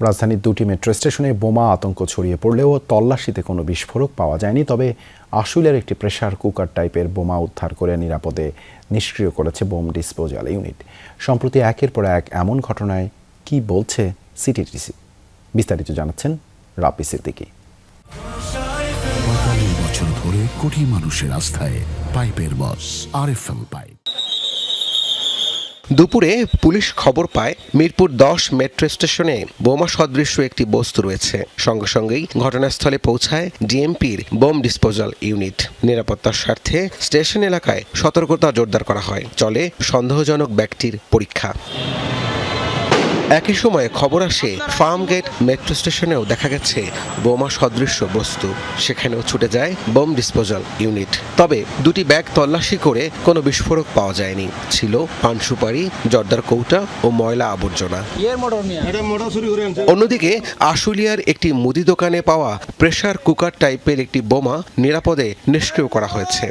রাজধানীর দুটি মেট্রো স্টেশনে বোমা আতঙ্ক ছড়িয়ে পড়লেও তল্লাশিতে কোনো বিস্ফোরক পাওয়া যায়নি। তবে আশুলিয়ার একটি প্রেসার কুকার টাইপের বোমা উদ্ধার করে নিরাপদে নিষ্ক্রিয় করেছে বোম ডিসপোজাল ইউনিট। সম্প্রতি একের পর এক এমন ঘটনায় কি বলছে সিটিটিসি, বিস্তারিত জানাচ্ছেন রাব্বি সিদ্দিকী। ৪৫ বছর ধরে কোটি মানুষের আস্থায় পাইপের বস আরএফএল পাইপ। দুপুরে পুলিশ খবর পায় মিরপুর ১০ মেট্রো স্টেশনে বোমা সদৃশ্য একটি বস্তু রয়েছে। সঙ্গে সঙ্গেই ঘটনাস্থলে পৌঁছায় ডিএমপির বোম ডিসপোজাল ইউনিট। নিরাপত্তার স্বার্থে স্টেশন এলাকায় সতর্কতা জোরদার করা হয়। চলে সন্দেহজনক ব্যক্তির পরীক্ষা। একই সময়ে খবর আসে ফার্মগেট মেট্রো স্টেশনেও দেখা গেছে বোমা সদৃশ্য বস্তু। সেখানেও ছুটে যায় বোম ডিসপোজাল ইউনিট। তবে দুটি ব্যাগ তল্লাশি করে কোনো বিস্ফোরক পাওয়া যায়নি। ছিল পান সুপারি, জর্দার কৌটা ও ময়লা আবর্জনা। অন্যদিকে আশুলিয়ার একটি মুদি দোকানে পাওয়া প্রেসার কুকার টাইপের একটি বোমা নিরাপদে নিষ্ক্রিয় করা হয়েছে।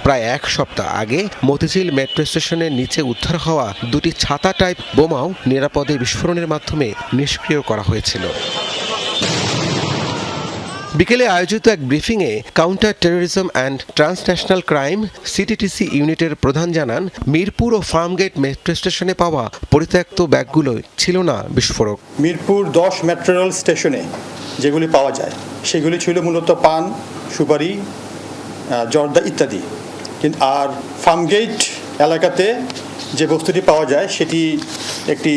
প্রায় এক সপ্তাহ আগে মতিঝিল মেট্রো স্টেশনের নিচে উদ্ধার হওয়া দুটি ছাতা টাইপ বোমাও নিরাপদে বিস্ফোরণের মাধ্যমে নিষ্ক্রিয় করা হয়েছিল। বিকেলে আয়োজিত এক ব্রিফিংয়ে counter terrorism and transnational crime CTTC ইউনিটের প্রধান জানান, মিরপুর ও ফার্মগেট মেট্রো স্টেশনে পাওয়া পরিত্যক্ত ব্যাগগুলোই ছিল না বিস্ফোরক। মিরপুর ১০ মেট্রো রেল স্টেশনে যেগুলি পাওয়া যায় সেগুলি ছিল মূলত পান, সুপারি, জর্দা ইত্যাদি। কিন্তু আর ফার্মগেট এলাকাতে যে বস্তুটি পাওয়া যায় সেটি একটি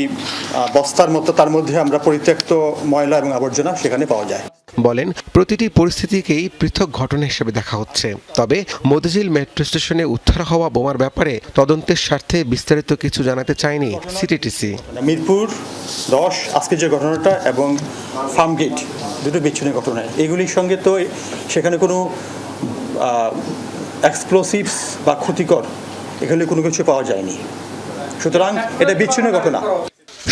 বস্তার মতো, তার মধ্যে আমরা পরিত্যক্ত ময়লা এবং আবর্জনা সেখানে পাওয়া যায়। বলেন, প্রতিটি পরিস্থিতিকেই পৃথক ঘটনা হিসেবে দেখা হচ্ছে। তবে মতিঝিল মেট্রো স্টেশনে উদ্ধার হওয়া বোমার ব্যাপারে তদন্তের স্বার্থে বিস্তারিত কিছু জানাতে চায়নি সিটিটিসি। মিরপুর ১০ আজকে যে ঘটনাটা এবং ফার্মগেট দুটো বিচ্ছিন্ন ঘটনা, এগুলির সঙ্গে তো সেখানে কোনো এক্সপ্লোসিভস বা ক্ষতিকর এখানে কোনো কিছু পাওয়া যায়নি। সুতরাং এটা বিচ্ছিন্ন ঘটনা।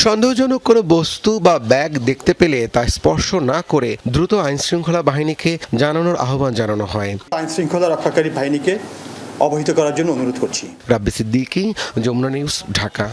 সন্দেহজনক কোনো বস্তু বা ব্যাগ দেখতে পেলে তা স্পর্শ না করে দ্রুত আইনশৃঙ্খলা বাহিনীকে জানানোর আহ্বান জানানো হয়। আইনশৃঙ্খলা রক্ষাকারী বাহিনীকে অবহিত করার জন্য অনুরোধ করছি। রাব্বি সিদ্দিকী, যমুনা নিউজ, ঢাকা।